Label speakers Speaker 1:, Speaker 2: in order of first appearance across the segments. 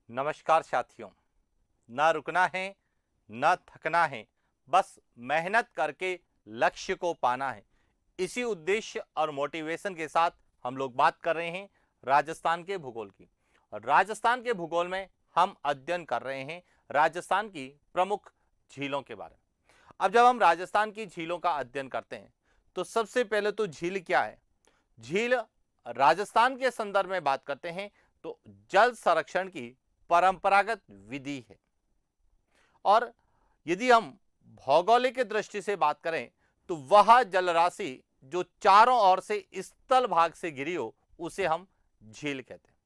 Speaker 1: नमस्कार साथियों। ना रुकना है, न थकना है, बस मेहनत करके लक्ष्य को पाना है। इसी उद्देश्य और मोटिवेशन के साथ हम लोग बात कर रहे हैं राजस्थान के भूगोल की। और राजस्थान के भूगोल में हम अध्ययन कर रहे हैं राजस्थान की प्रमुख झीलों के बारे में। अब जब हम राजस्थान की झीलों का अध्ययन करते हैं तो सबसे पहले तो झील क्या है। झील राजस्थान के संदर्भ में बात करते हैं तो जल संरक्षण की परंपरागत विधि है। और यदि हम भौगोलिक दृष्टि से बात करें तो वह जलराशि जो चारों ओर से स्थल भाग से घिरी हो उसे हम झील कहते हैं।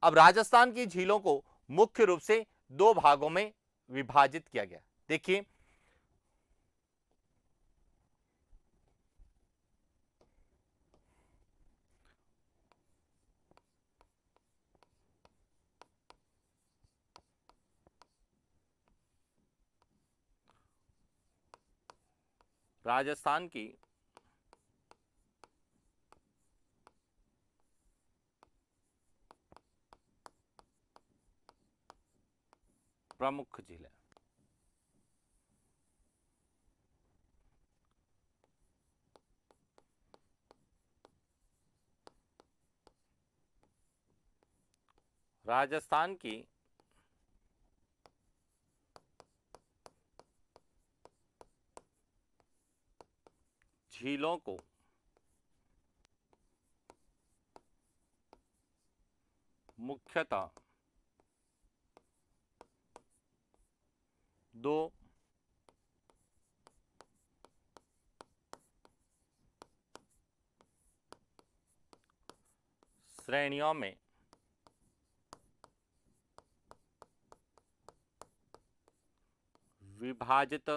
Speaker 1: अब राजस्थान की झीलों को मुख्य रूप से दो भागों में विभाजित किया गया। देखिए, राजस्थान की प्रमुख झीलें। राजस्थान की झीलों को मुख्यतः दो श्रेणियों में विभाजित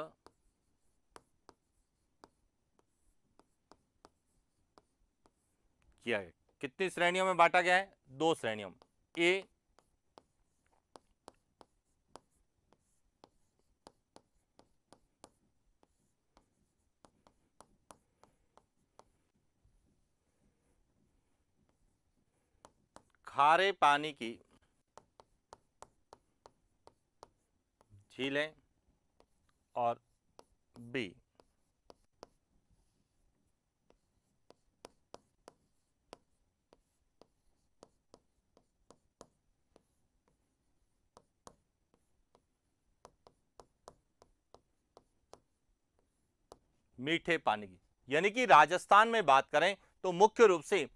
Speaker 1: किया गया। कितनी श्रेणियों में बांटा गया है? दो श्रेणियों में। ए खारे पानी की झीलें और बी मीठे पानी की। यानी कि राजस्थान में बात करें तो मुख्य रूप से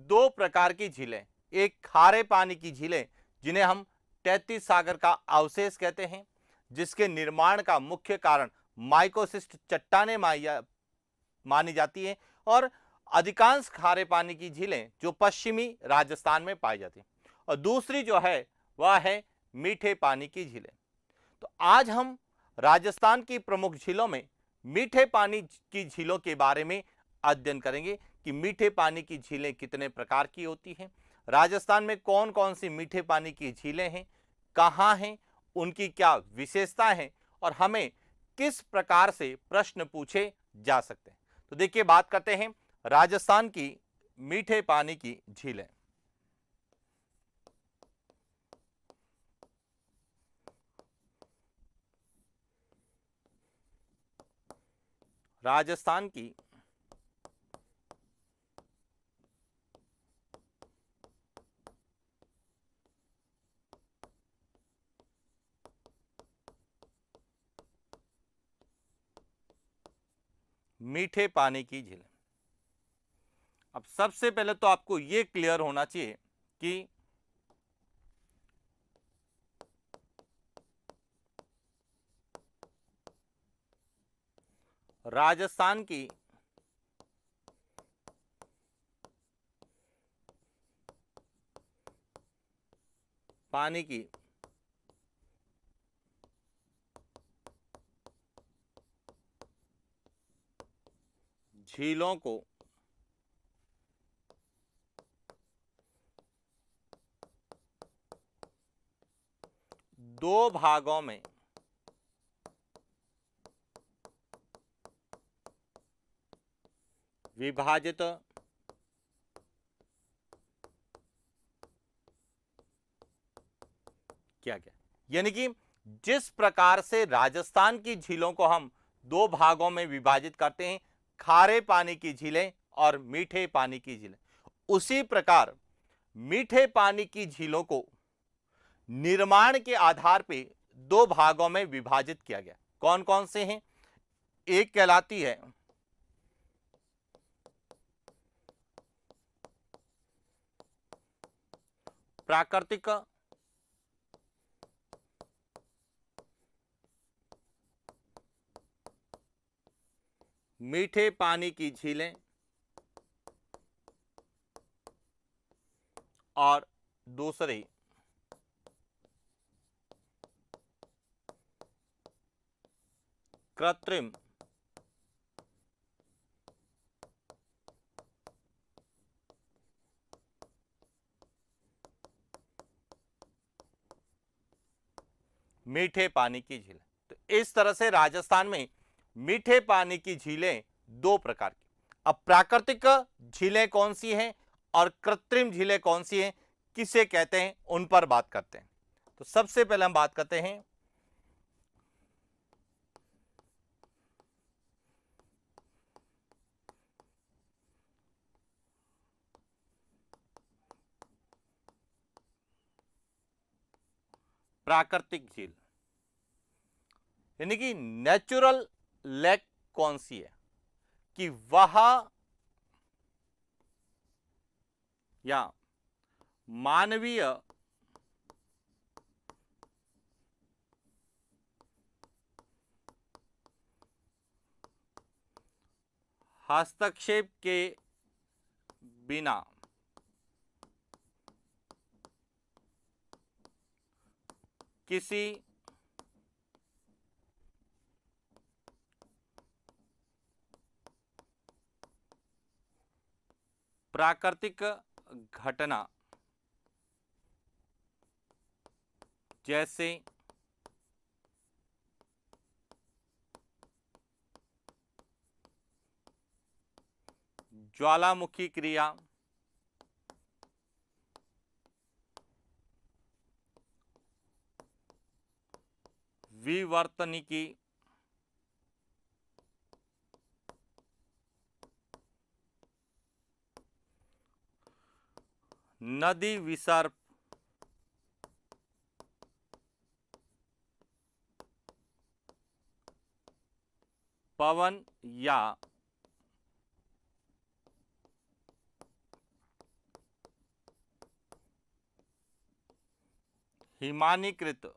Speaker 1: दो प्रकार की झीलें, एक खारे पानी की झीलें जिन्हें हम 33 सागर का अवशेष कहते हैं, जिसके निर्माण का मुख्य कारण माइकोसिस्ट चट्टानें मानी जाती है। और अधिकांश खारे पानी की झीलें जो पश्चिमी राजस्थान में पाई जाती हैं। और दूसरी जो है वह है मीठे पानी की झीलें। तो आज हम राजस्थान की प्रमुख झीलों में मीठे पानी की झीलों के बारे में अध्ययन करेंगे कि मीठे पानी की झीलें कितने प्रकार की होती हैं, राजस्थान में कौन कौन सी मीठे पानी की झीलें हैं, कहाँ हैं, उनकी क्या विशेषताएं हैं और हमें किस प्रकार से प्रश्न पूछे जा सकते हैं। तो देखिए, बात करते हैं राजस्थान की मीठे पानी की झीलें। राजस्थान की मीठे पानी की झीलें। अब सबसे पहले तो आपको यह क्लियर होना चाहिए कि राजस्थान की पानी की झीलों को दो भागों में विभाजित किया गया। यानी कि जिस प्रकार से राजस्थान की झीलों को हम दो भागों में विभाजित करते हैं, खारे पानी की झीलें और मीठे पानी की झीलें, उसी प्रकार मीठे पानी की झीलों को निर्माण के आधार पे दो भागों में विभाजित किया गया। कौन कौन से हैं? एक कहलाती है प्राकृतिक मीठे पानी की झीलें और दूसरी कृत्रिम मीठे पानी की झीलें। तो इस तरह से राजस्थान में मीठे पानी की झीलें दो प्रकार की। अब प्राकृतिक झीलें कौन सी हैं और कृत्रिम झीलें कौन सी हैं, किसे कहते हैं, उन पर बात करते हैं। तो सबसे पहले हम बात करते हैं प्राकृतिक झील, यानी कि नेचुरल लेक कौन सी है कि वह या मानवीय हस्तक्षेप के बिना किसी प्राकृतिक घटना जैसे ज्वालामुखी क्रिया, विवर्तनिकी, नदी विसर्प, पवन या हिमानीकृत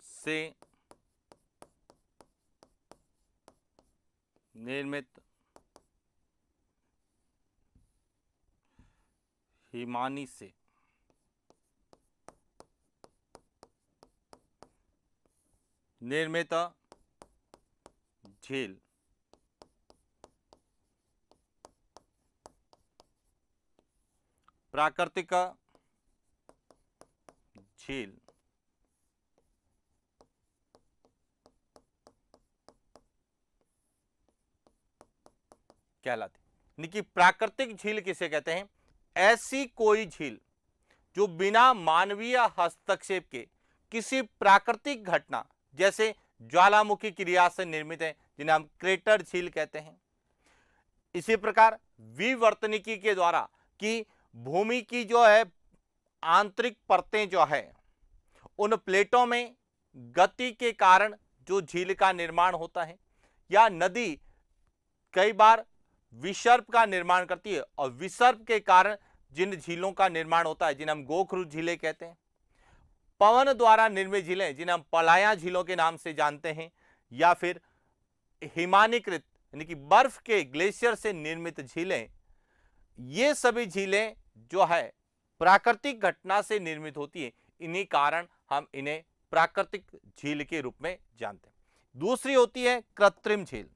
Speaker 1: से निर्मित हिमानी से निर्मित झील प्राकृतिक झील कहलाती। यानी कि प्राकृतिक झील किसे कहते हैं? ऐसी कोई झील जो बिना मानवीय हस्तक्षेप के किसी प्राकृतिक घटना जैसे ज्वालामुखी क्रिया से निर्मित है, जिन्हें हम क्रेटर झील कहते हैं। इसी प्रकार विवर्तनिकी के द्वारा कि भूमि की जो है आंतरिक परतें जो है उन प्लेटों में गति के कारण जो झील का निर्माण होता है, या नदी कई बार विसर्प का निर्माण करती है और विसर्प के कारण जिन झीलों का निर्माण होता है, जिन्हें हम गोखरू झीलें कहते हैं। पवन द्वारा निर्मित झीलें जिन्हें हम पलाया झीलों के नाम से जानते हैं, या फिर हिमानीकृत यानी कि बर्फ के ग्लेशियर से निर्मित झीलें, ये सभी झीलें जो है प्राकृतिक घटना से निर्मित होती है। इन्हीं कारण हम इन्हें प्राकृतिक झील के रूप में जानते हैं। दूसरी होती है कृत्रिम झील।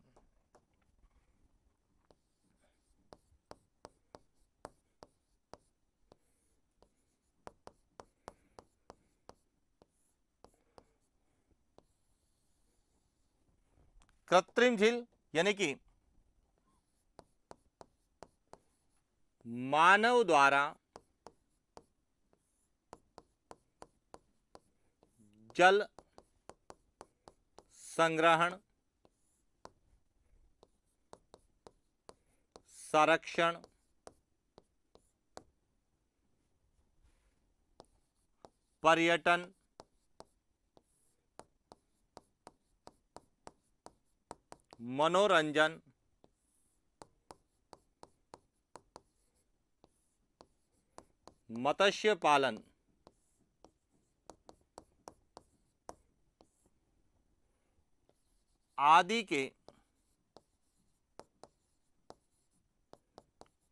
Speaker 1: कृत्रिम झील यानी कि मानव द्वारा जल संग्रहण, संरक्षण, पर्यटन, मनोरंजन, मत्स्य पालन, आदि के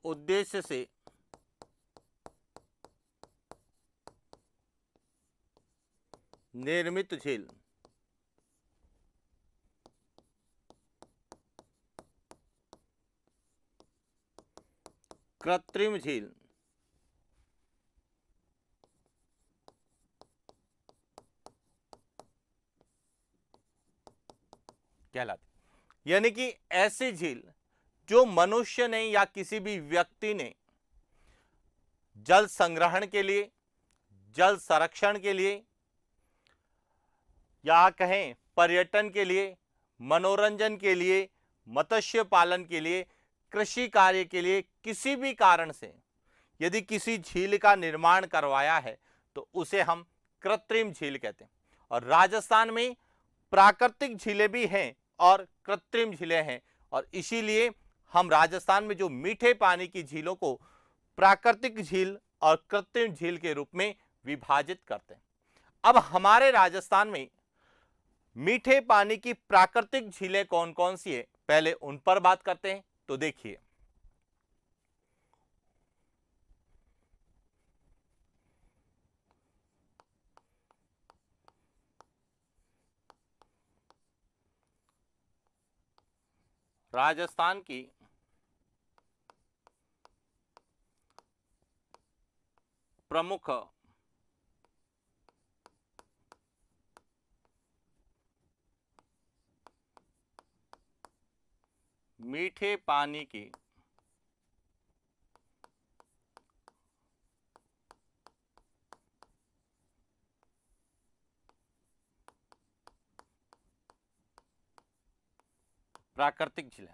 Speaker 1: उद्देश्य से निर्मित झील कृत्रिम झील कहलाती। यानी कि ऐसी झील जो मनुष्य ने या किसी भी व्यक्ति ने जल संग्रहण के लिए, जल संरक्षण के लिए, या कहें पर्यटन के लिए, मनोरंजन के लिए, मत्स्य पालन के लिए, कृषि कार्य के लिए, किसी भी कारण से यदि किसी झील का निर्माण करवाया है तो उसे हम कृत्रिम झील कहते हैं। और राजस्थान में प्राकृतिक झीलें भी हैं और कृत्रिम झीलें हैं, और इसीलिए हम राजस्थान में जो मीठे पानी की झीलों को प्राकृतिक झील और कृत्रिम झील के रूप में विभाजित करते हैं। अब हमारे राजस्थान में मीठे पानी की प्राकृतिक झीलें कौन कौन सी है, पहले उन पर बात करते हैं। तो देखिए, राजस्थान की प्रमुख मीठे पानी की प्राकृतिक झीलें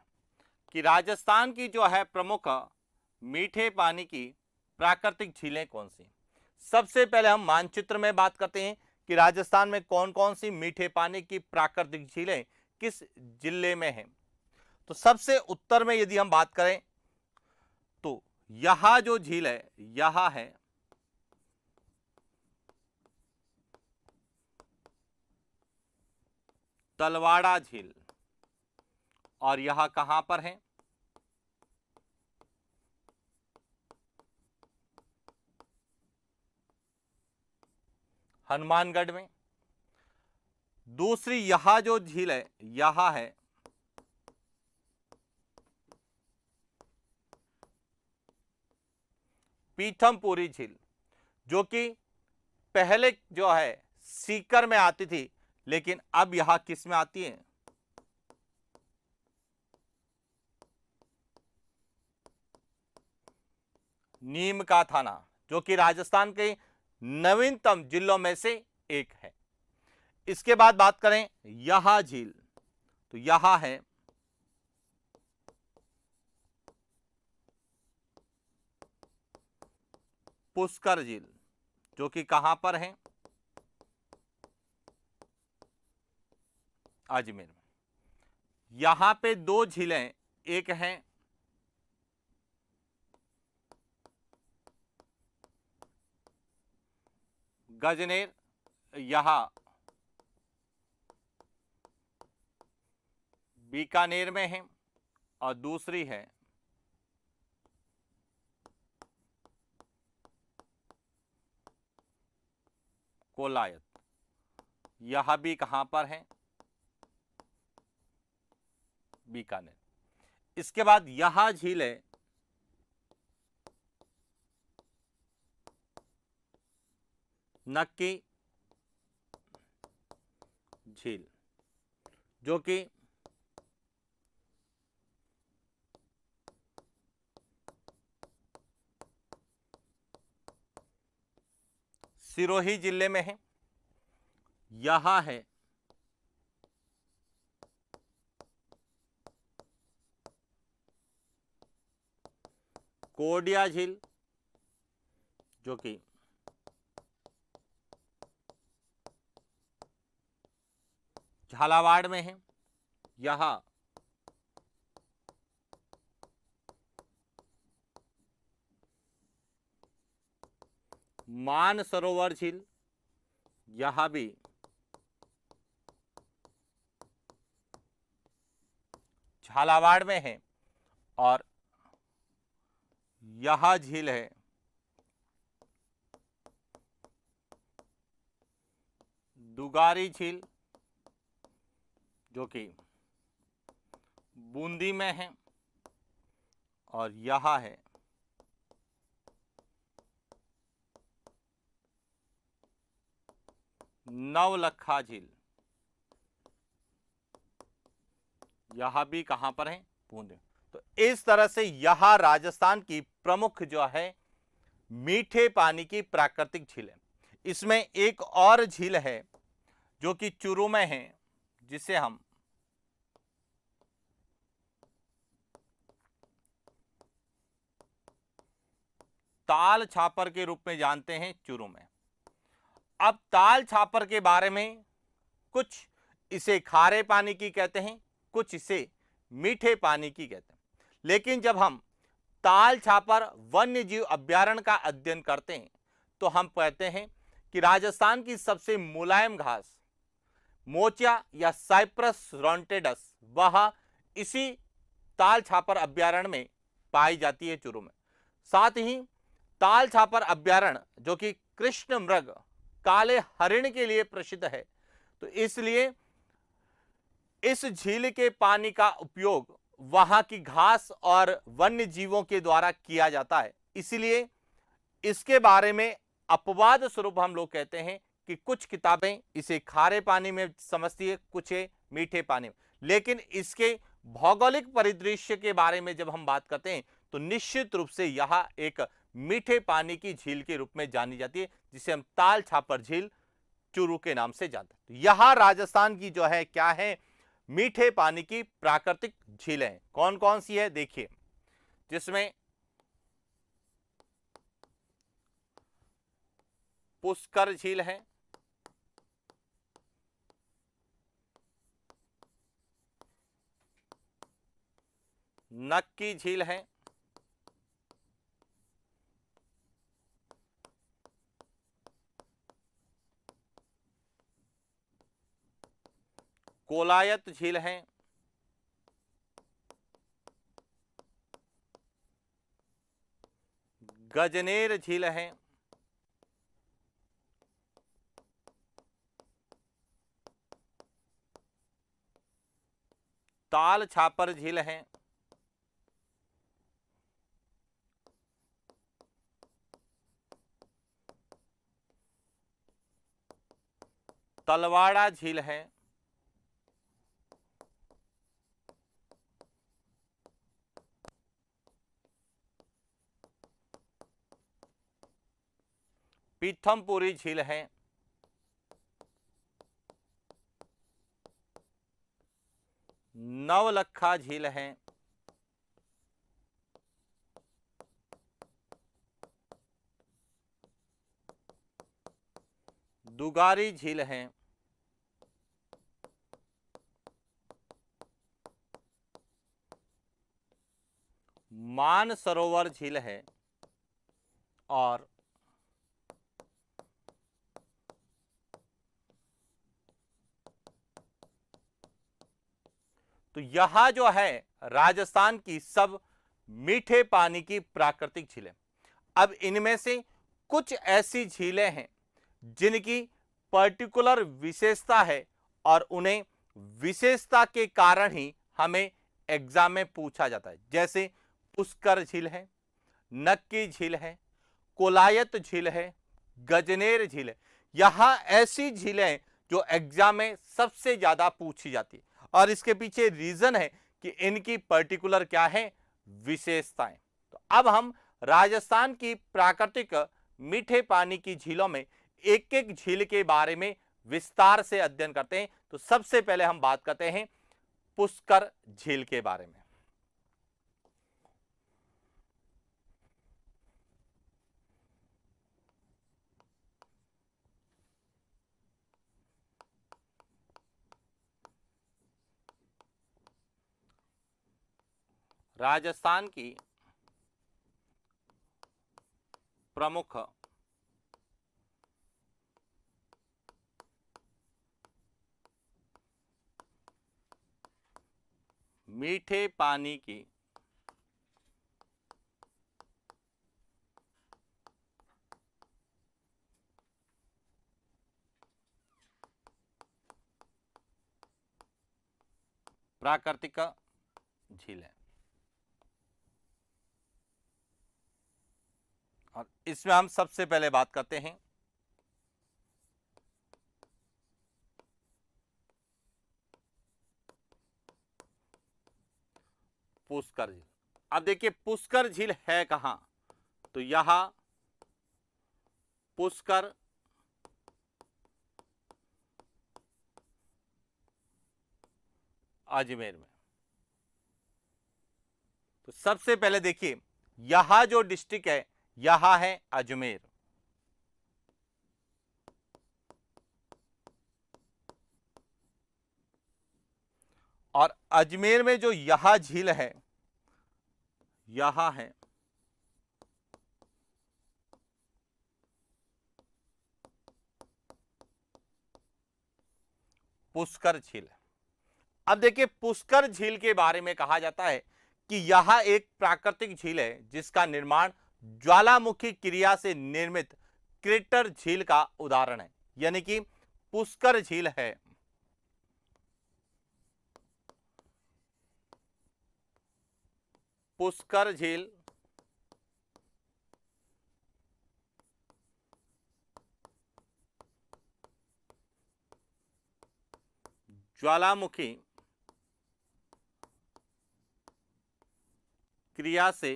Speaker 1: कि राजस्थान की जो है प्रमुख मीठे पानी की प्राकृतिक झीलें कौन सी। सबसे पहले हम मानचित्र में बात करते हैं कि राजस्थान में कौन कौन सी मीठे पानी की प्राकृतिक झीलें किस जिले में हैं। तो सबसे उत्तर में यदि हम बात करें तो यहां जो झील है, यहां है तलवाड़ा झील, और यह कहां पर है, हनुमानगढ़ में। दूसरी यह जो झील है, यह है पीथमपुरी झील, जो कि पहले जो है सीकर में आती थी, लेकिन अब यह किस में आती है, नीम का थाना, जो कि राजस्थान के नवीनतम जिलों में से एक है। इसके बाद बात करें यह झील, तो यह है पुष्कर झील, जो कि कहां पर है, अजमेर में। यहां पे दो झीलें, एक है गजनेर, यहां बीकानेर में है, और दूसरी है कोलायत, यह भी कहां पर है, बीकानेर। इसके बाद यह झील है नक्की झील, जो कि सिरोही जिले में है। यहां है कोडिया झील, जो कि झालावाड़ में है। यहां मानसरोवर झील, यहां भी झालावाड़ में है। और यह झील है दुगारी झील, जो कि बूंदी में है। और यह है नवलखा झील, यह भी कहां पर है? बूंदी। तो इस तरह से यह राजस्थान की प्रमुख जो है मीठे पानी की प्राकृतिक झील है। इसमें एक और झील है जो कि चूरू में है, जिसे हम ताल छापर के रूप में जानते हैं चूरू में। अब ताल छापर के बारे में कुछ इसे खारे पानी की कहते हैं, कुछ इसे मीठे पानी की कहते हैं। लेकिन जब हम ताल छापर वन्य जीव अभ्यारण्य का अध्ययन करते हैं तो हम कहते हैं कि राजस्थान की सबसे मुलायम घास मोचिया या साइप्रस रोंटेडस वह इसी ताल छापर अभ्यारण्य में पाई जाती है चूरू में। साथ ही ताल छापर अभ्यारण्य जो कि कृष्ण मृग काले हरिण के लिए प्रसिद्ध है, तो इसलिए इस झील के पानी का उपयोग वहां की घास और वन्य जीवों के द्वारा किया जाता है। इसलिए इसके बारे में अपवाद स्वरूप हम लोग कहते हैं कि कुछ किताबें इसे खारे पानी में समझती है, कुछ मीठे पानी में। लेकिन इसके भौगोलिक परिदृश्य के बारे में जब हम बात करते हैं तो निश्चित रूप से यह एक मीठे पानी की झील के रूप में जानी जाती है, जिसे हम ताल छापर झील चूरू के नाम से जानते हैं। तो यह राजस्थान की जो है क्या है, मीठे पानी की प्राकृतिक झीलें कौन कौन सी है देखिए, जिसमें पुष्कर झील है, नक्की झील है, कोलायत झील है, गजनेर झील है, ताल छापर झील है, तलवाड़ा झील है, पीथमपुरी झील है, नवलखा झील है, दुगारी झील है, मानसरोवर झील है, और तो यह जो है राजस्थान की सब मीठे पानी की प्राकृतिक झीलें। अब इनमें से कुछ ऐसी झीलें हैं जिनकी पर्टिकुलर विशेषता है और उन्हें विशेषता के कारण ही हमें एग्जाम में पूछा जाता है। जैसे पुष्कर झील है, नक्की झील है, कोलायत झील है, गजनेर झील है। यहां ऐसी झीलें जो एग्जाम में सबसे ज्यादा पूछी जाती है और इसके पीछे रीजन है कि इनकी पर्टिकुलर क्या है, विशेषताएं। तो अब हम राजस्थान की प्राकृतिक मीठे पानी की झीलों में एक एक झील के बारे में विस्तार से अध्ययन करते हैं। तो सबसे पहले हम बात करते हैं पुष्कर झील के बारे में। राजस्थान की प्रमुख मीठे पानी की प्राकृतिक झील है और इसमें हम सबसे पहले बात करते हैं पुष्कर झील। अब देखिए पुष्कर झील है कहां, तो यहां पुष्कर अजमेर में। तो सबसे पहले देखिए यहां जो डिस्ट्रिक्ट है यहां है अजमेर, और अजमेर में जो यहां झील है यहां है पुष्कर झील। अब देखिए पुष्कर झील के बारे में कहा जाता है कि यह एक प्राकृतिक झील है जिसका निर्माण ज्वालामुखी क्रिया से निर्मित क्रेटर झील का उदाहरण है। यानी कि पुष्कर झील है पुष्कर झील ज्वालामुखी क्रिया से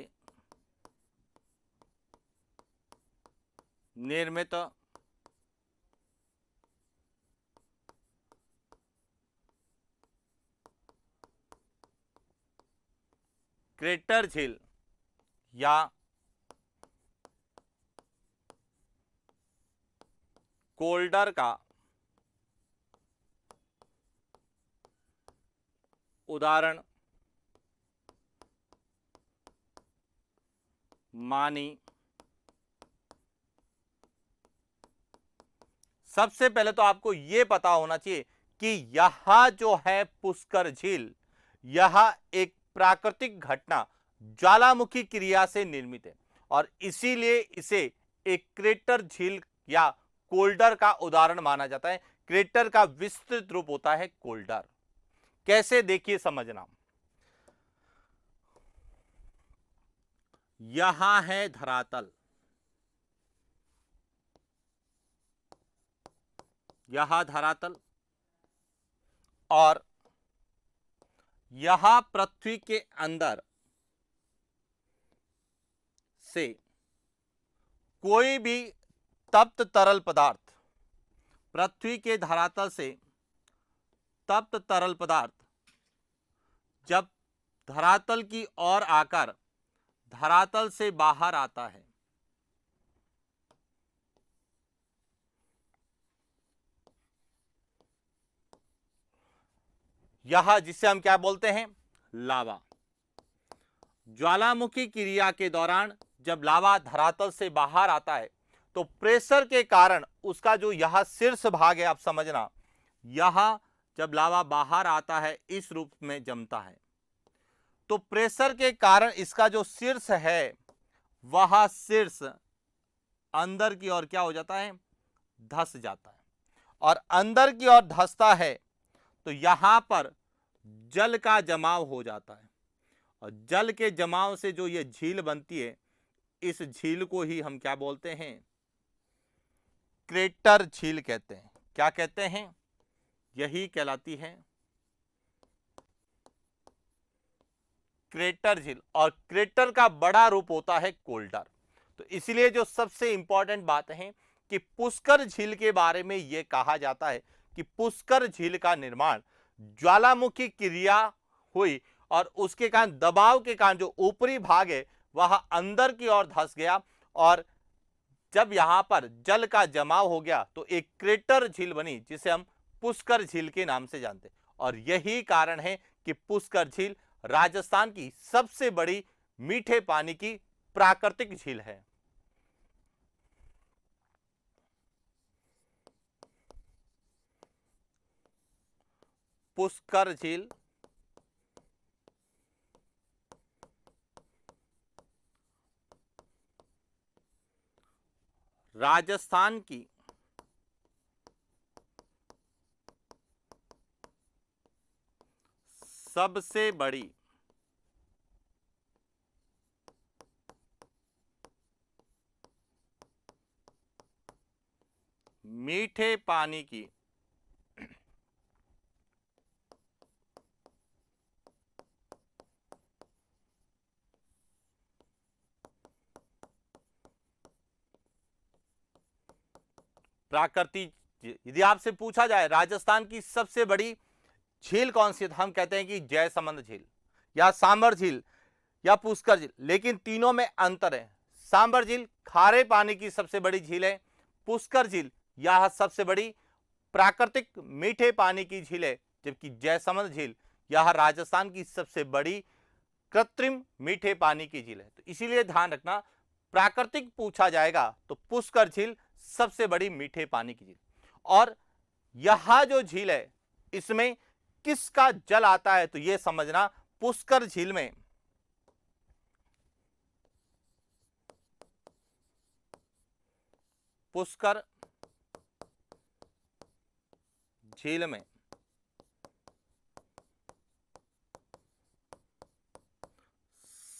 Speaker 1: निर्मित क्रेटर झील या कोल्डर का उदाहरण मानी। सबसे पहले तो आपको यह पता होना चाहिए कि यह जो है पुष्कर झील यह एक प्राकृतिक घटना ज्वालामुखी क्रिया से निर्मित है और इसीलिए इसे एक क्रेटर झील या कोल्डर का उदाहरण माना जाता है। क्रेटर का विस्तृत रूप होता है कोल्डर। कैसे, देखिए समझना। यहां है धरातल, यहां धरातल और यहां पृथ्वी के अंदर से कोई भी तप्त तरल पदार्थ, पृथ्वी के धरातल से तप्त तरल पदार्थ जब धरातल की ओर आकर धरातल से बाहर आता है यह जिसे हम क्या बोलते हैं, लावा। ज्वालामुखी क्रिया के दौरान जब लावा धरातल से बाहर आता है तो प्रेशर के कारण उसका जो यह शीर्ष भाग है, आप समझना, यह जब लावा बाहर आता है इस रूप में जमता है तो प्रेशर के कारण इसका जो शीर्ष है वह शीर्ष अंदर की ओर क्या हो जाता है, धंस जाता है। और अंदर की ओर धंसता है तो यहां पर जल का जमाव हो जाता है और जल के जमाव से जो ये झील बनती है इस झील को ही हम क्या बोलते हैं, क्रेटर झील कहते हैं। क्या कहते हैं, यही कहलाती है क्रेटर झील। और क्रेटर का बड़ा रूप होता है कोल्डर। तो इसलिए जो सबसे इंपॉर्टेंट बात है कि पुष्कर झील के बारे में यह कहा जाता है कि पुष्कर झील का निर्माण ज्वालामुखी क्रिया हुई और उसके कारण दबाव के कारण जो ऊपरी भाग है वह अंदर की ओर धंस गया और जब यहां पर जल का जमाव हो गया तो एक क्रेटर झील बनी जिसे हम पुष्कर झील के नाम से जानते हैं। और यही कारण है कि पुष्कर झील राजस्थान की सबसे बड़ी मीठे पानी की प्राकृतिक झील है। पुष्कर झील राजस्थान की सबसे बड़ी मीठे पानी की प्राकृतिक, यदि आपसे पूछा जाए राजस्थान की सबसे बड़ी झील कौन सी है तो हम कहते हैं कि जयसमंद झील या सांबर झील या पुष्कर झील, लेकिन तीनों में अंतर है। सांबर झील खारे पानी की सबसे बड़ी झील है, पुष्कर झील यह सबसे बड़ी प्राकृतिक मीठे पानी की झील है, जबकि जयसमंद झील यह राजस्थान की सबसे बड़ी कृत्रिम मीठे पानी की झील है। तो इसीलिए ध्यान रखना, प्राकृतिक पूछा जाएगा तो पुष्कर झील सबसे बड़ी मीठे पानी की झील। और यह जो झील है इसमें किसका जल आता है तो यह समझना, पुष्कर झील में पुष्कर झील में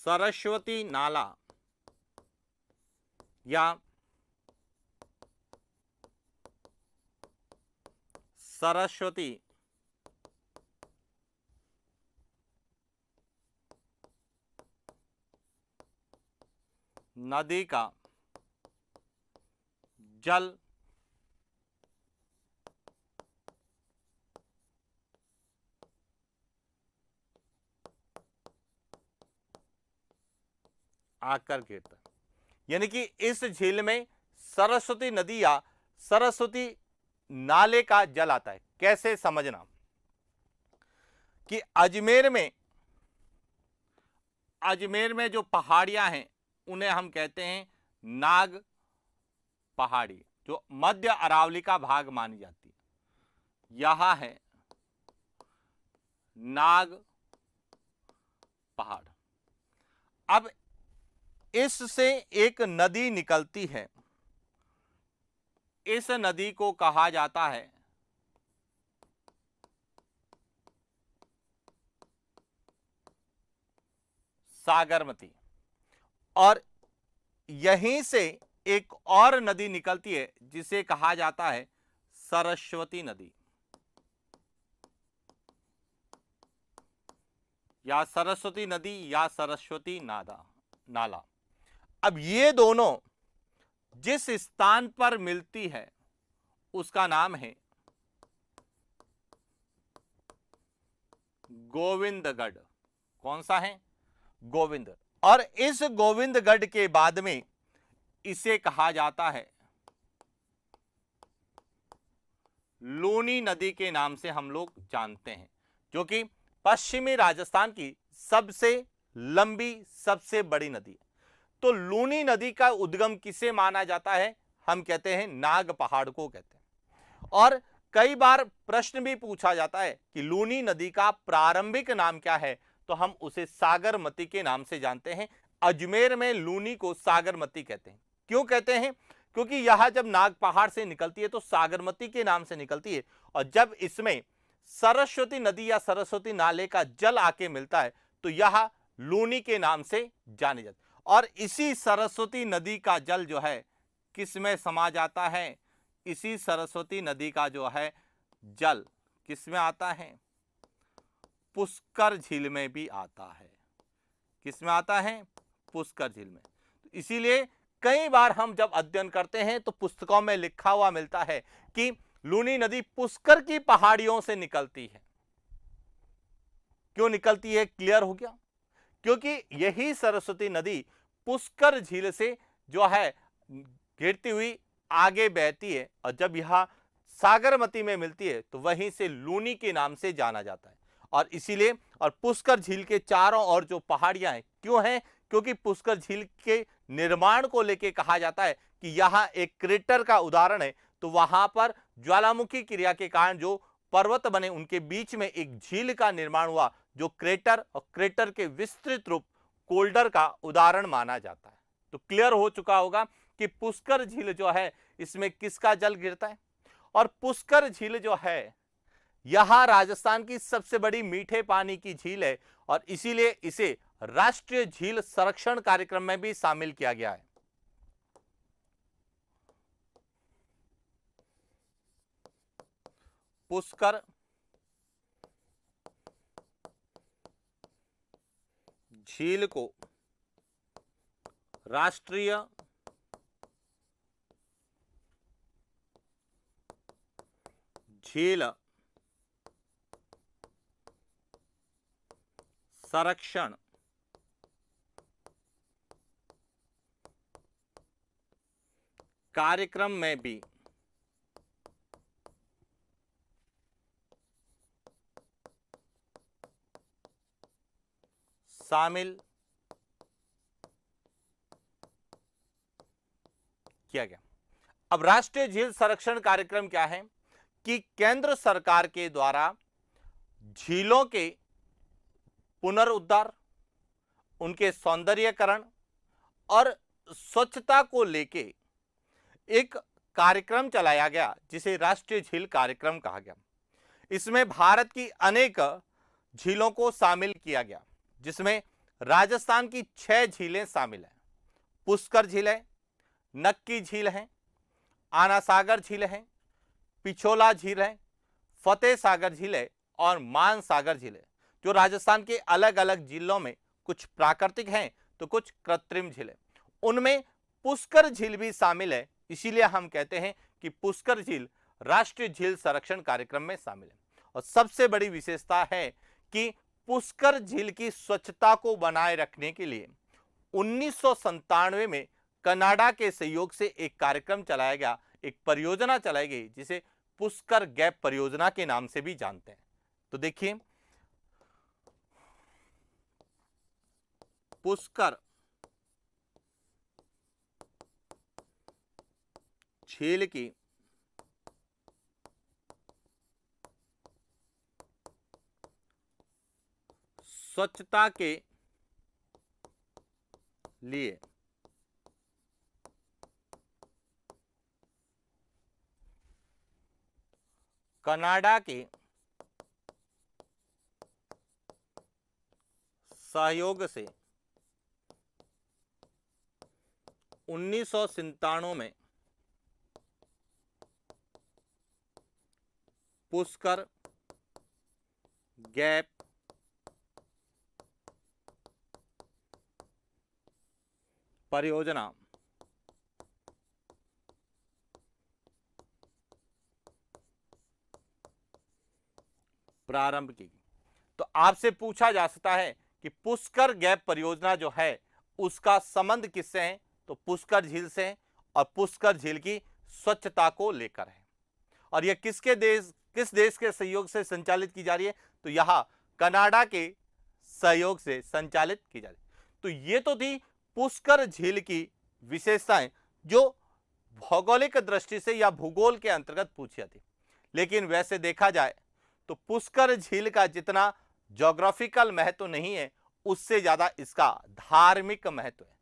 Speaker 1: सरस्वती नाला या सरस्वती नदी का जल आकर गिरता, यानी कि इस झील में सरस्वती नदी या सरस्वती नाले का जल आता है। कैसे समझना कि अजमेर में जो पहाड़ियां हैं उन्हें हम कहते हैं नाग पहाड़ी, जो मध्य अरावली का भाग मानी जाती है। यह है नाग पहाड़। अब इससे एक नदी निकलती है, इस नदी को कहा जाता है सागरमती, और यहीं से एक और नदी निकलती है जिसे कहा जाता है सरस्वती नदी या सरस्वती नदी या सरस्वती नाला। अब ये दोनों जिस स्थान पर मिलती है उसका नाम है गोविंदगढ़। कौन सा है? गोविंद। और इस गोविंदगढ़ के बाद में इसे कहा जाता है लूनी नदी के नाम से हम लोग जानते हैं, जो कि पश्चिमी राजस्थान की सबसे लंबी सबसे बड़ी नदी है। तो लूनी नदी का उद्गम किसे माना जाता है? हम कहते हैं नाग पहाड़ को कहते हैं। और कई बार प्रश्न भी पूछा जाता है कि लूनी नदी का प्रारंभिक नाम क्या है, तो हम उसे सागरमती के नाम से जानते हैं। अजमेर में लूनी को सागरमती कहते हैं। क्यों कहते हैं? क्योंकि यह जब नाग पहाड़ से निकलती है तो सागरमती के नाम से निकलती है, और जब इसमें सरस्वती नदी या सरस्वती नाले का जल आके मिलता है तो यह लूनी के नाम से जाने जाती है। और इसी सरस्वती नदी का जल जो है किस में समा जाता है? इसी सरस्वती नदी का जो है जल किस में आता है? पुष्कर झील में भी आता है। किस में आता है? पुष्कर झील में। इसीलिए कई बार हम जब अध्ययन करते हैं तो पुस्तकों में लिखा हुआ मिलता है कि लूनी नदी पुष्कर की पहाड़ियों से निकलती है। क्यों निकलती है, क्लियर हो गया? क्योंकि यही सरस्वती नदी पुष्कर झील से जो है गिरती हुई आगे बहती है, और जब यह सागरमती में मिलती है तो वहीं से लूनी के नाम से जाना जाता है। और इसीलिए और पुष्कर झील के चारों ओर जो पहाड़ियां हैं, क्यों हैं? क्योंकि पुष्कर झील के निर्माण को लेकर कहा जाता है कि यहां एक क्रेटर का उदाहरण है, तो वहां पर ज्वालामुखी क्रिया के कारण जो पर्वत बने उनके बीच में एक झील का निर्माण हुआ, जो क्रेटर और क्रेटर के विस्तृत रूप कोल्डर का उदाहरण माना जाता है। तो क्लियर हो चुका होगा कि पुष्कर झील जो है इसमें किसका जल गिरता है। और पुष्कर झील जो है यहां राजस्थान की सबसे बड़ी मीठे पानी की झील है, और इसीलिए इसे राष्ट्रीय झील संरक्षण कार्यक्रम में भी शामिल किया गया है। पुष्कर झील को राष्ट्रीय झील संरक्षण कार्यक्रम में भी शामिल किया गया। अब राष्ट्रीय झील संरक्षण कार्यक्रम क्या है कि केंद्र सरकार के द्वारा झीलों के पुनरुद्धार, उनके सौंदर्यीकरण और स्वच्छता को लेके एक कार्यक्रम चलाया गया जिसे राष्ट्रीय झील कार्यक्रम कहा गया। इसमें भारत की अनेक झीलों को शामिल किया गया, जिसमें राजस्थान की 6 झीलें शामिल हैं। पुष्कर झील है, नक्की झील है, आना सागर झील है, पिछोला झील है, फतेह सागर झील है और मान सागर झील है। जो राजस्थान के अलग अलग जिलों में कुछ प्राकृतिक हैं तो कुछ कृत्रिम झील है, उनमें पुष्कर झील भी शामिल है। इसीलिए हम कहते हैं कि पुष्कर झील राष्ट्रीय झील संरक्षण कार्यक्रम में शामिल है। और सबसे बड़ी विशेषता है कि पुष्कर झील की स्वच्छता को बनाए रखने के लिए 1997 में कनाडा के सहयोग से एक कार्यक्रम चलाया गया, एक परियोजना चलाई गई जिसे पुष्कर गैप परियोजना के नाम से भी जानते हैं। तो देखिए, पुष्कर झील की स्वच्छता के लिए कनाडा के सहयोग से 1997 में पुष्कर गैप परियोजना प्रारंभ की। तो आपसे पूछा जा सकता है कि पुष्कर गैप परियोजना जो है उसका संबंध किससे है, तो पुष्कर झील से है और पुष्कर झील की स्वच्छता को लेकर है। और यह किस देश के सहयोग से संचालित की जा रही है, तो यह कनाडा के सहयोग से संचालित की जा रही है। तो ये तो थी पुष्कर झील की विशेषताएं जो भौगोलिक दृष्टि से या भूगोल के अंतर्गत पूछी जाती। लेकिन वैसे देखा जाए तो पुष्कर झील का जितना ज्योग्राफिकल महत्व नहीं है, उससे ज्यादा इसका धार्मिक महत्व है।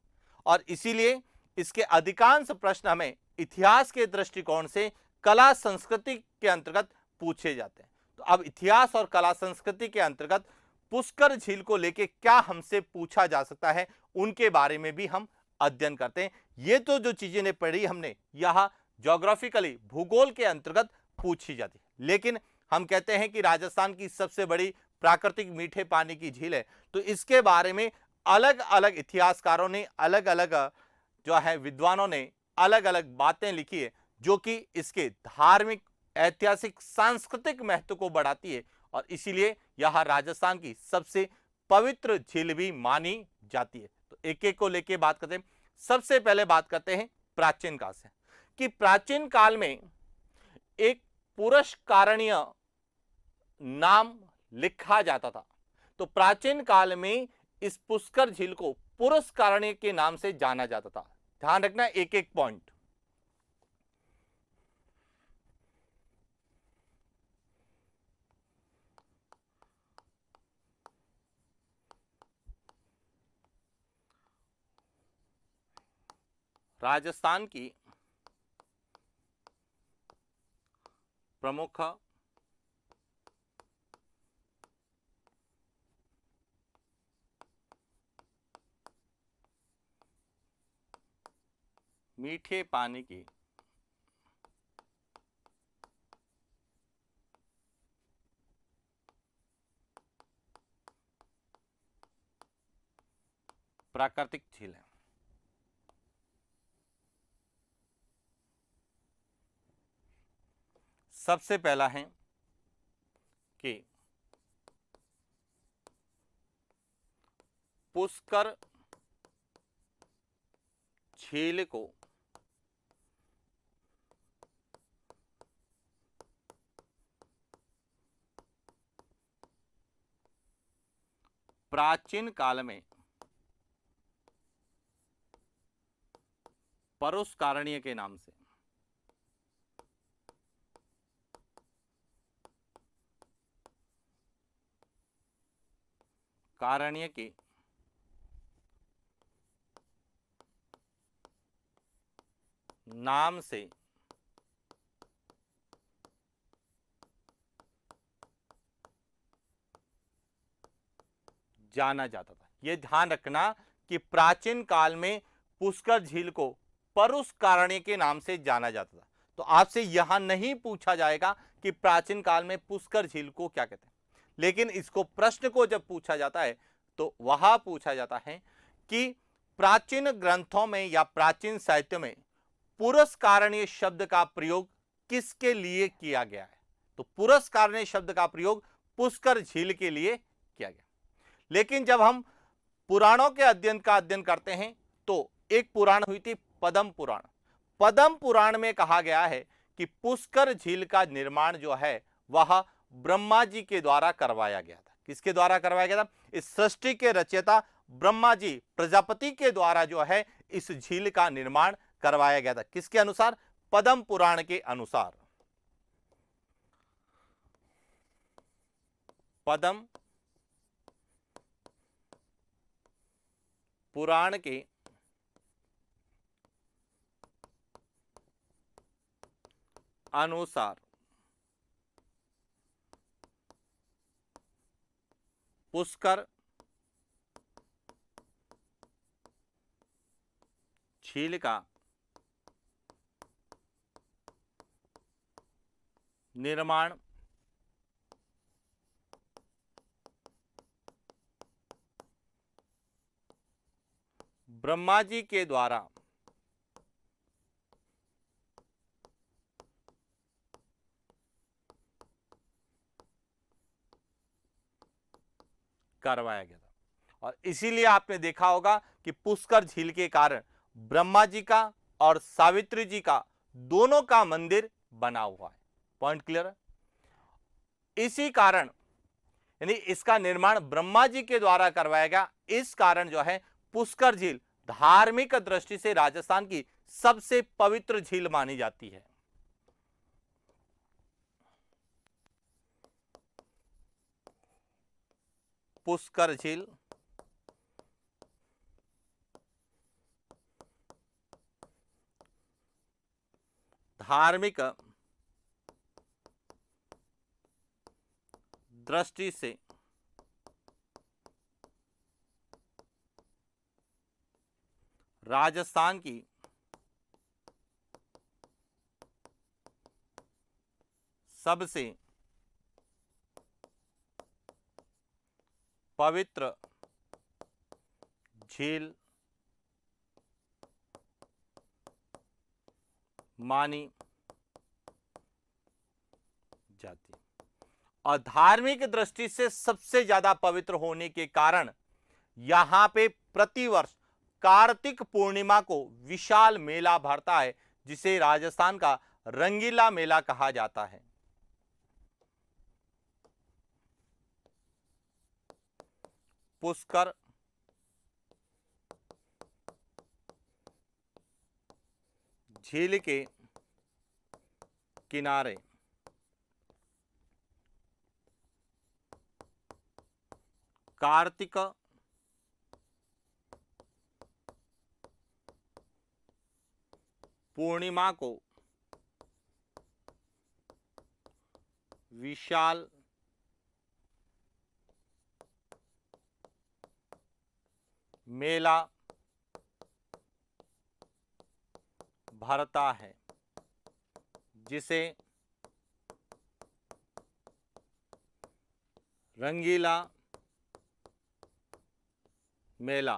Speaker 1: और इसीलिए इसके अधिकांश प्रश्न हमें इतिहास के दृष्टिकोण से कला संस्कृति के अंतर्गत पूछे जाते हैं। तो अब इतिहास और कला संस्कृति के अंतर्गत पुष्कर झील को लेके क्या हमसे पूछा जा सकता है, उनके बारे में भी हम अध्ययन करते हैं। ये तो जो चीजें ने पढ़ी हमने, यह ज्योग्राफिकली भूगोल के अंतर्गत पूछी जाती है। लेकिन हम कहते हैं कि राजस्थान की सबसे बड़ी प्राकृतिक मीठे पानी की झील है, तो इसके बारे में अलग अलग इतिहासकारों ने अलग अलग जो है विद्वानों ने अलग अलग बातें लिखी है जो कि इसके धार्मिक, ऐतिहासिक, सांस्कृतिक महत्व को बढ़ाती है और इसीलिए यह राजस्थान की सबसे पवित्र झील भी मानी जाती है। तो एक एक को लेके बात करते हैं। सबसे पहले बात करते हैं प्राचीन काल से, कि प्राचीन काल में एक पुरुषकारणीय नाम लिखा जाता था। तो प्राचीन काल में इस पुष्कर झील को पुरुषकारणीय के नाम से जाना जाता था। ध्यान रखना एक एक पॉइंट। राजस्थान की प्रमुख मीठे पानी की प्राकृतिक झील है। सबसे पहला है कि पुष्कर झील को प्राचीन काल में पुरुषकारणीय के नाम से कारणीय के नाम से जाना जाता था। यह ध्यान रखना कि प्राचीन काल में पुष्कर झील को पुरुषकारणीय के नाम से जाना जाता था। तो आपसे यहां नहीं पूछा जाएगा कि प्राचीन काल में पुष्कर झील को क्या कहते हैं, लेकिन इसको प्रश्न को जब पूछा जाता है तो वह पूछा जाता है कि प्राचीन ग्रंथों में या प्राचीन साहित्य में पुरुषकारणीय शब्द का प्रयोग किसके लिए किया गया है। तो पुरुषकारणीय शब्द का प्रयोग पुष्कर झील के लिए किया गया। लेकिन जब हम पुराणों के अध्ययन करते हैं तो एक पुराण हुई थी पद्म पुराण। पद्म पुराण में कहा गया है कि पुष्कर झील का निर्माण जो है वह ब्रह्मा जी के द्वारा करवाया गया था। किसके द्वारा करवाया गया था? इस सृष्टि के रचयिता ब्रह्मा जी प्रजापति के द्वारा जो है इस झील का निर्माण करवाया गया था। किसके अनुसार? पद्म पुराण के अनुसार। पद्म पुराण के अनुसार पुष्कर झील का निर्माण ब्रह्मा जी के द्वारा करवाया गया था। और इसीलिए आपने देखा होगा कि पुष्कर झील के कारण ब्रह्मा जी का और सावित्री जी का दोनों का मंदिर बना हुआ है। पॉइंट क्लियर है? इसी कारण यानी इसका निर्माण ब्रह्मा जी के द्वारा करवाया गया। इस कारण जो है पुष्कर झील धार्मिक दृष्टि से राजस्थान की सबसे पवित्र झील मानी जाती है। पुष्कर झील धार्मिक दृष्टि से राजस्थान की सबसे पवित्र झील मानी जाती और धार्मिक दृष्टि से सबसे ज्यादा पवित्र होने के कारण यहां पे प्रतिवर्ष कार्तिक पूर्णिमा को विशाल मेला भरता है, जिसे राजस्थान का रंगीला मेला कहा जाता है। पुष्कर झील के किनारे कार्तिक पूर्णिमा को विशाल मेला भरता है, जिसे रंगीला मेला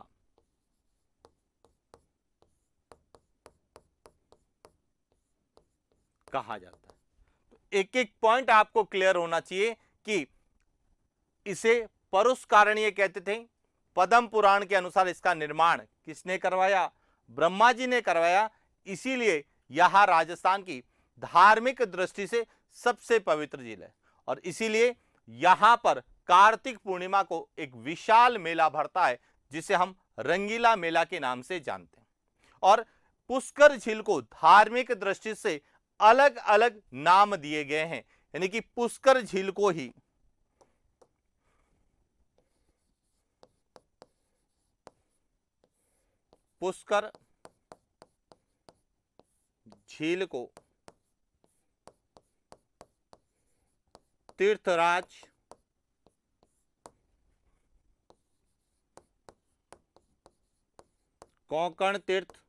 Speaker 1: कहा जाता है। तो एक एक पॉइंट आपको क्लियर होना चाहिए कि इसे परुष्कारणीय कहते थे। पद्म पुराण के अनुसार इसका निर्माण किसने करवाया? ब्रह्मा जी ने करवाया। इसीलिए यह राजस्थान की धार्मिक दृष्टि से सबसे पवित्र झील है और इसीलिए यहां पर कार्तिक पूर्णिमा को एक विशाल मेला भरता है, जिसे हम रंगीला मेला के नाम से जानते हैं। और पुष्कर झील को धार्मिक दृष्टि से अलग अलग नाम दिए गए हैं, यानी कि पुष्कर झील को ही पुष्कर झील को तीर्थराज कोंकण तीर्थ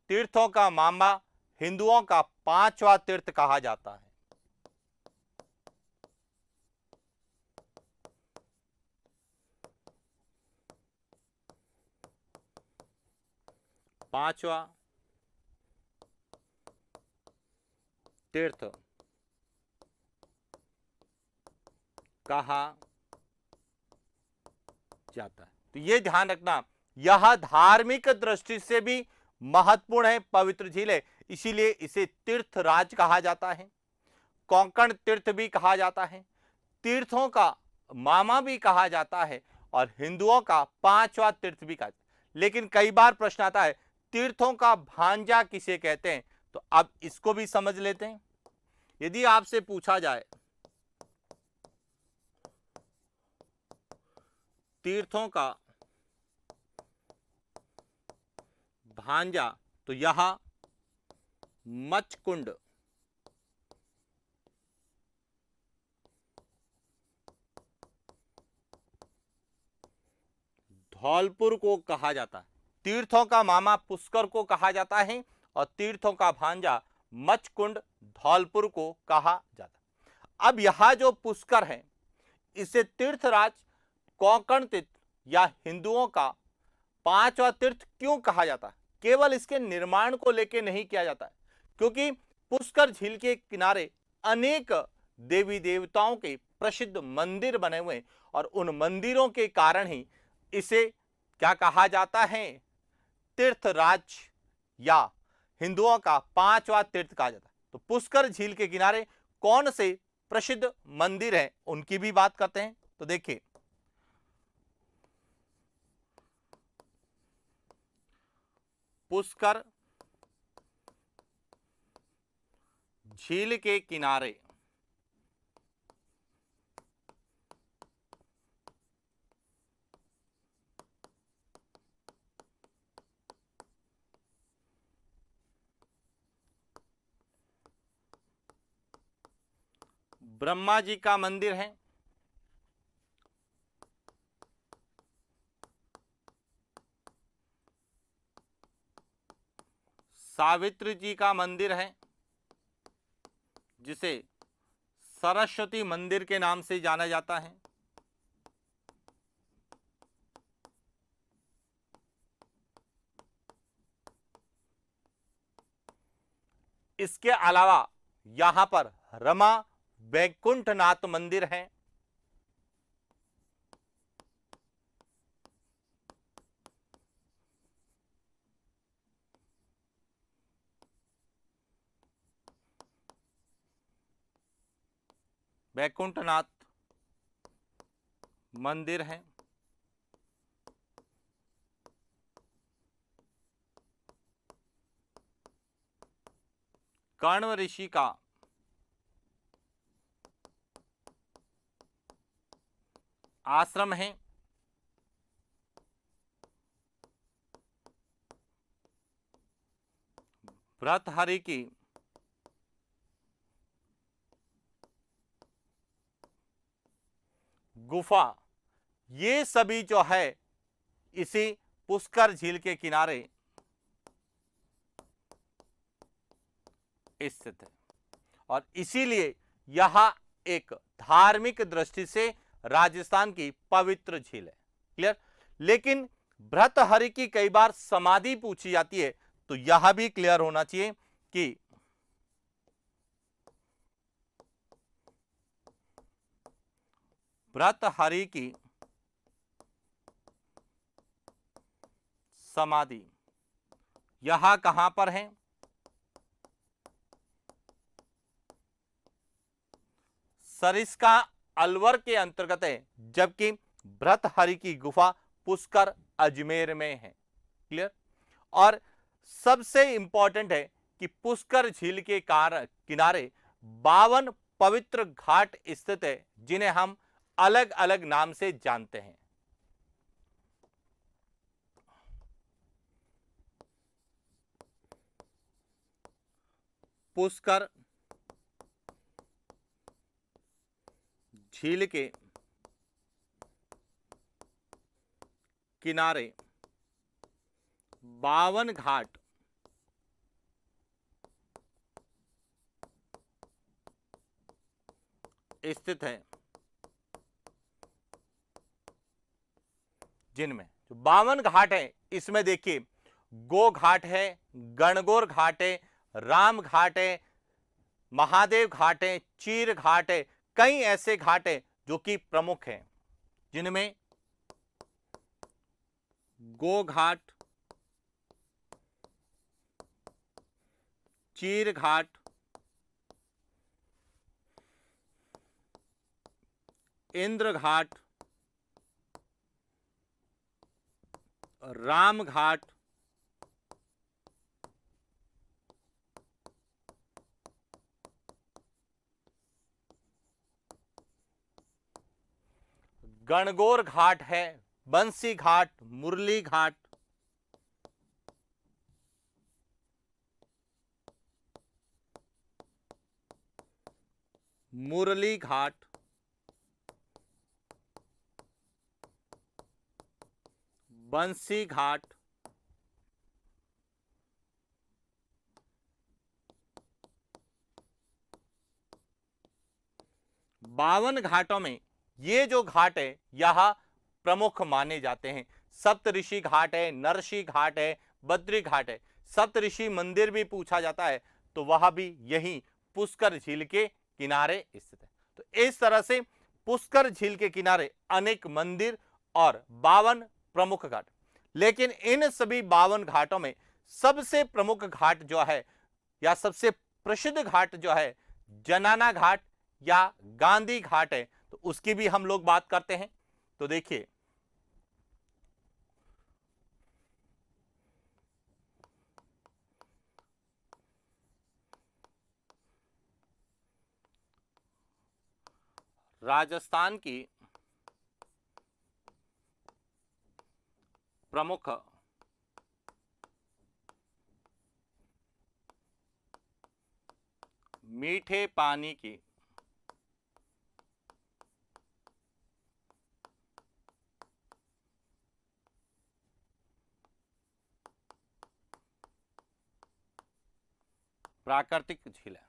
Speaker 1: तीर्थों का मामा हिंदुओं का पांचवा तीर्थ कहा जाता है। पांचवा तीर्थ कहा जाता है। तो यह ध्यान रखना, यह धार्मिक दृष्टि से भी महत्वपूर्ण है, पवित्र झील है, इसीलिए इसे तीर्थराज कहा जाता है। कोंकण तीर्थ भी कहा जाता है, तीर्थों का मामा भी कहा जाता है और हिंदुओं का पांचवा तीर्थ भी कहा जाता है। लेकिन कई बार प्रश्न आता है तीर्थों का भांजा किसे कहते हैं, तो अब इसको भी समझ लेते हैं। यदि आपसे पूछा जाए तीर्थों का भांजा, तो यह मचकुंड धौलपुर को कहा जाता है। तीर्थों का मामा पुष्कर को कहा जाता है और तीर्थों का भांजा मचकुंड धौलपुर को कहा जाता है। अब यह जो पुष्कर है, इसे तीर्थराज कोंकण तीर्थ या हिंदुओं का पांचवा तीर्थ क्यों कहा जाता है? केवल इसके निर्माण को लेकर नहीं किया जाता है, क्योंकि पुष्कर झील के किनारे अनेक देवी देवताओं के प्रसिद्ध मंदिर बने हुए हैं और उन मंदिरों के कारण ही इसे क्या कहा जाता है? तीर्थराज या हिंदुओं का पांचवा तीर्थ कहा जाता है। तो पुष्कर झील के किनारे कौन से प्रसिद्ध मंदिर हैं, उनकी भी बात करते हैं। तो देखिए, पुष्कर झील के किनारे ब्रह्मा जी का मंदिर है, सावित्री जी का मंदिर है, जिसे सरस्वती मंदिर के नाम से जाना जाता है। इसके अलावा यहां पर रमा वैकुंठनाथ मंदिर है। वैकुंठनाथ मंदिर है। कण्व ऋषि का आश्रम है। भृतहरि की गुफा, ये सभी जो है इसी पुष्कर झील के किनारे स्थित है और इसीलिए यह एक धार्मिक दृष्टि से राजस्थान की पवित्र झील है। क्लियर। लेकिन भृतहरि की कई बार समाधि पूछी जाती है, तो यह भी क्लियर होना चाहिए कि भृतहरि की समाधि यहां कहां पर है? सरिस्का अलवर के अंतर्गत है, जबकि भृतहरि की गुफा पुष्कर अजमेर में है। क्लियर। और सबसे इंपॉर्टेंट है कि पुष्कर झील के किनारे 52 पवित्र घाट स्थित है, जिन्हें हम अलग अलग नाम से जानते हैं। पुष्कर झील के किनारे 52 घाट स्थित है, जिनमें जो 52 घाट है, इसमें देखिए गो घाट है, गणगौर घाट है, राम घाट है, महादेव घाट है, चीर घाट है। कई ऐसे घाट है जो कि प्रमुख हैं, जिनमें गो घाट, चीर घाट, इंद्र घाट, राम घाट, गणगौर घाट है, बंसी घाट, मुरली घाट, मुरली घाट, बंसी घाट, बावन घाटों में ये जो घाट है यह प्रमुख माने जाते हैं। सप्तऋषि घाट है, नरसी घाट है, बद्री घाट है। सप्तऋषि मंदिर भी पूछा जाता है, तो वह भी यही पुष्कर झील के किनारे स्थित है। तो इस तरह से पुष्कर झील के किनारे अनेक मंदिर और 52 प्रमुख घाट। लेकिन इन सभी 52 घाटों में सबसे प्रमुख घाट जो है या सबसे प्रसिद्ध घाट जो है जनाना घाट या गांधी घाट है, तो उसकी भी हम लोग बात करते हैं। तो देखिए राजस्थान की प्रमुख मीठे पानी की प्राकृतिक झीलें।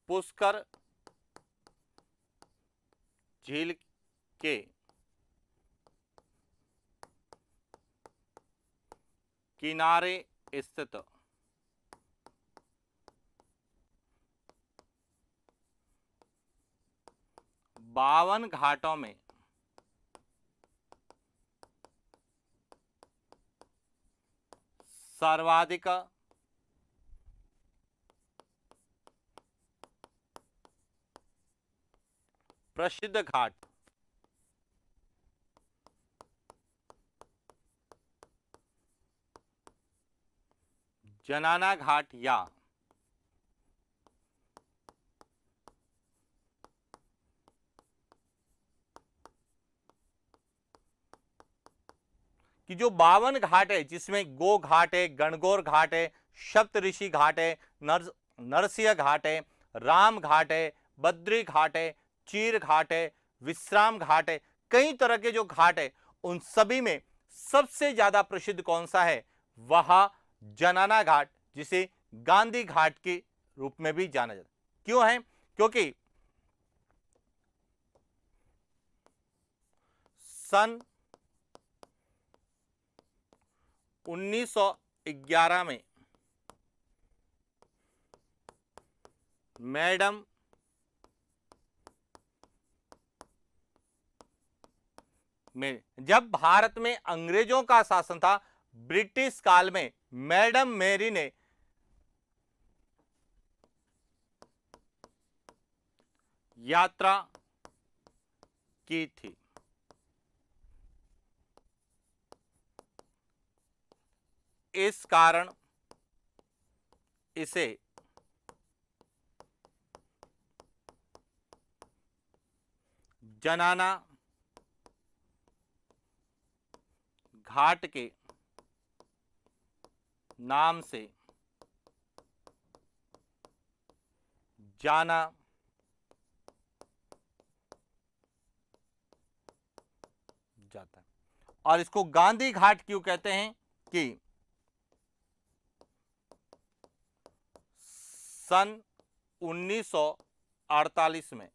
Speaker 1: पुष्कर झील के किनारे स्थित 52 घाटों में सर्वाधिक प्रसिद्ध घाट जनाना घाट या कि जो 52 घाट है, जिसमें गो घाट है, गणगौर घाट है, सप्तऋषि घाट है, नरसिंह घाट है, राम घाट है, बद्री घाट है, चीर घाट है, विश्राम घाट है, कई तरह के जो घाट है, उन सभी में सबसे ज्यादा प्रसिद्ध कौन सा है? वह जनाना घाट, जिसे गांधी घाट के रूप में भी जाना जाता है। क्यों है? क्योंकि सन 1911 में मैडम में जब भारत में अंग्रेजों का शासन था, ब्रिटिश काल में मैडम मेरी ने यात्रा की थी। इस कारण इसे जनाना घाट के नाम से जाना जाता है। और इसको गांधी घाट क्यों कहते हैं? कि सन 1948 में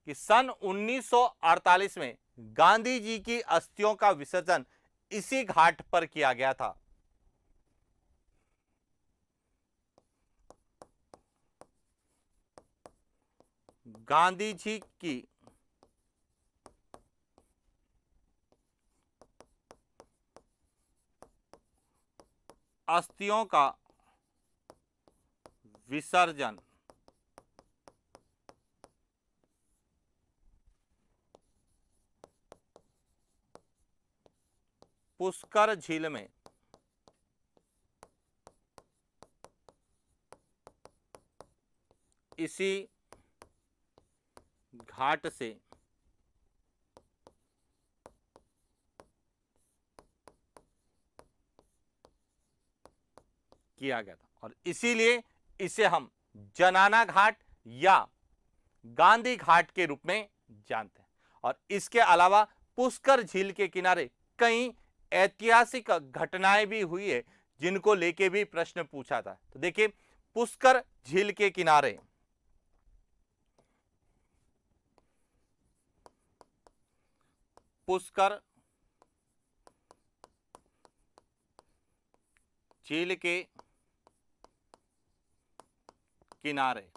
Speaker 1: सन 1948 में गांधी जी की अस्थियों का विसर्जन इसी घाट पर किया गया था। गांधी जी की अस्थियों का विसर्जन पुष्कर झील में इसी घाट से किया गया था, और इसीलिए इसे हम जनाना घाट या गांधी घाट के रूप में जानते हैं। और इसके अलावा पुष्कर झील के किनारे कई ऐतिहासिक घटनाएं भी हुई है, जिनको लेके भी प्रश्न पूछा था। तो देखिए, पुष्कर झील के किनारे पुष्कर झील के किनारे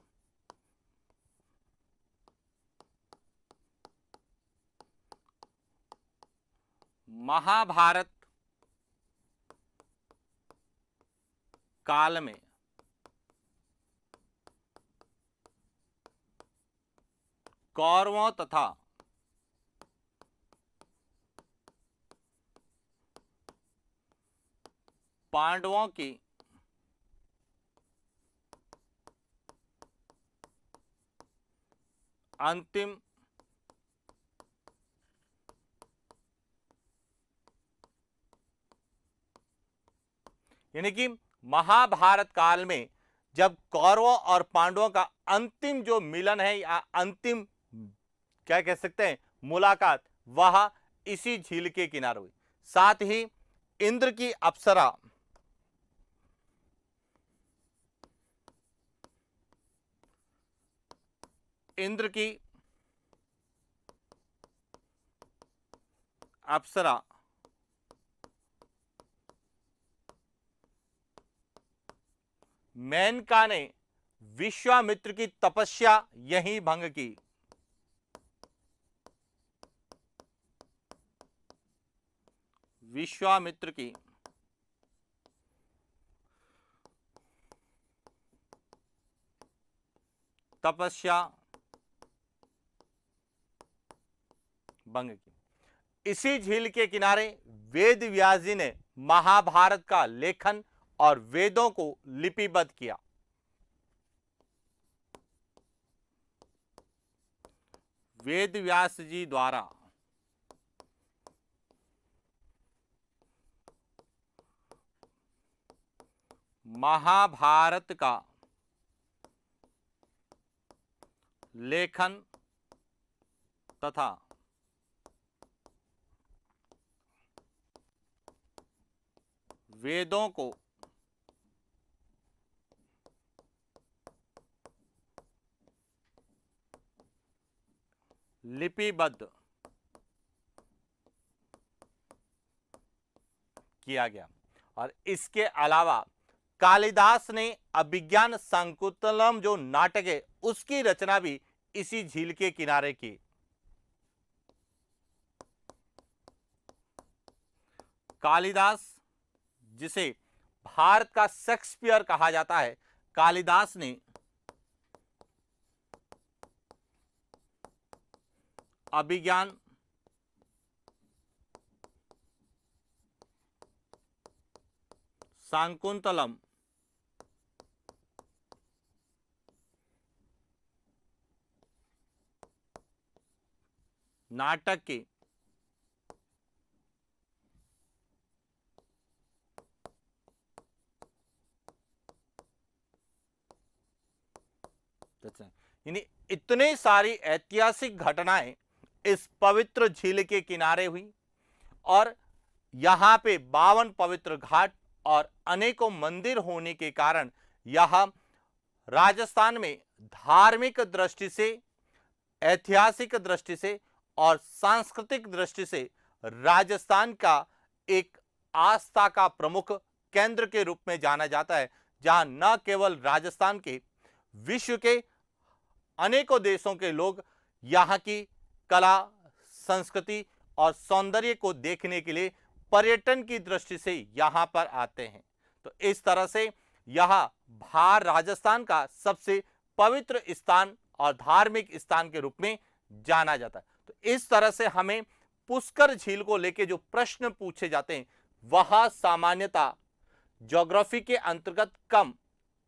Speaker 1: महाभारत काल में कौरवों तथा पांडवों की अंतिम यानी कि महाभारत काल में जब कौरवों और पांडवों का अंतिम जो मिलन है या अंतिम क्या कह सकते हैं, मुलाकात वह इसी झील के किनारे हुई। साथ ही इंद्र की अप्सरा, इंद्र की अप्सरा मेनका ने विश्वामित्र की तपस्या यहीं भंग की। विश्वामित्र की तपस्या भंग की। इसी झील के किनारे वेद व्यास जी ने महाभारत का लेखन और वेदों को लिपिबद्ध किया। वेद व्यास जी द्वारा महाभारत का लेखन तथा वेदों को लिपिबद्ध किया गया। और इसके अलावा कालिदास ने अभिज्ञान शाकुंतलम जो नाटक है उसकी रचना भी इसी झील के किनारे की। कालिदास, जिसे भारत का शेक्सपियर कहा जाता है, कालिदास ने अभिज्ञान शाकुंतलम नाटक की यानी इतने सारी ऐतिहासिक घटनाएं इस पवित्र झील के किनारे हुई और यहाँ पे 52 पवित्र घाट और अनेकों मंदिर होने के कारण यह राजस्थान में धार्मिक दृष्टि से, ऐतिहासिक दृष्टि से और सांस्कृतिक दृष्टि से राजस्थान का एक आस्था का प्रमुख केंद्र के रूप में जाना जाता है, जहां न केवल राजस्थान के, विश्व के अनेकों देशों के लोग यहाँ की कला, संस्कृति और सौंदर्य को देखने के लिए पर्यटन की दृष्टि से यहाँ पर आते हैं। तो इस तरह से यह राजस्थान का सबसे पवित्र स्थान और धार्मिक स्थान के रूप में जाना जाता है। तो इस तरह से हमें पुष्कर झील को लेकर जो प्रश्न पूछे जाते हैं वह सामान्यतः ज्योग्राफी के अंतर्गत कम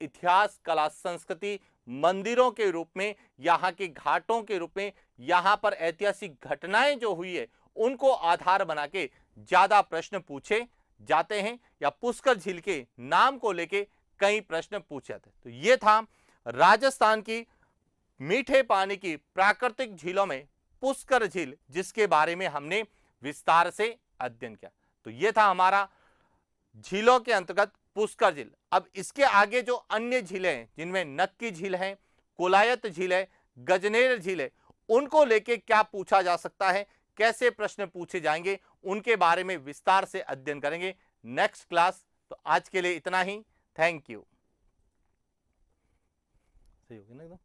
Speaker 1: इतिहास, कला, संस्कृति, मंदिरों के रूप में, यहाँ के घाटों के रूप में, यहाँ पर ऐतिहासिक घटनाएं जो हुई है उनको आधार बना के ज्यादा प्रश्न पूछे जाते हैं, या पुष्कर झील के नाम को लेके कई प्रश्न पूछे जाते हैं। तो ये था राजस्थान की मीठे पानी की प्राकृतिक झीलों में पुष्कर झील, जिसके बारे में हमने विस्तार से अध्ययन किया। तो ये था हमारा झीलों के अंतर्गत पुष्कर झील। अब इसके आगे जो अन्य झीलें हैं, जिनमें नक्की झील है, कोलायत झील है, गजनेर झील है, उनको लेके क्या पूछा जा सकता है, कैसे प्रश्न पूछे जाएंगे, उनके बारे में विस्तार से अध्ययन करेंगे नेक्स्ट क्लास। तो आज के लिए इतना ही। Thank you. सही हो गया ना एकदम।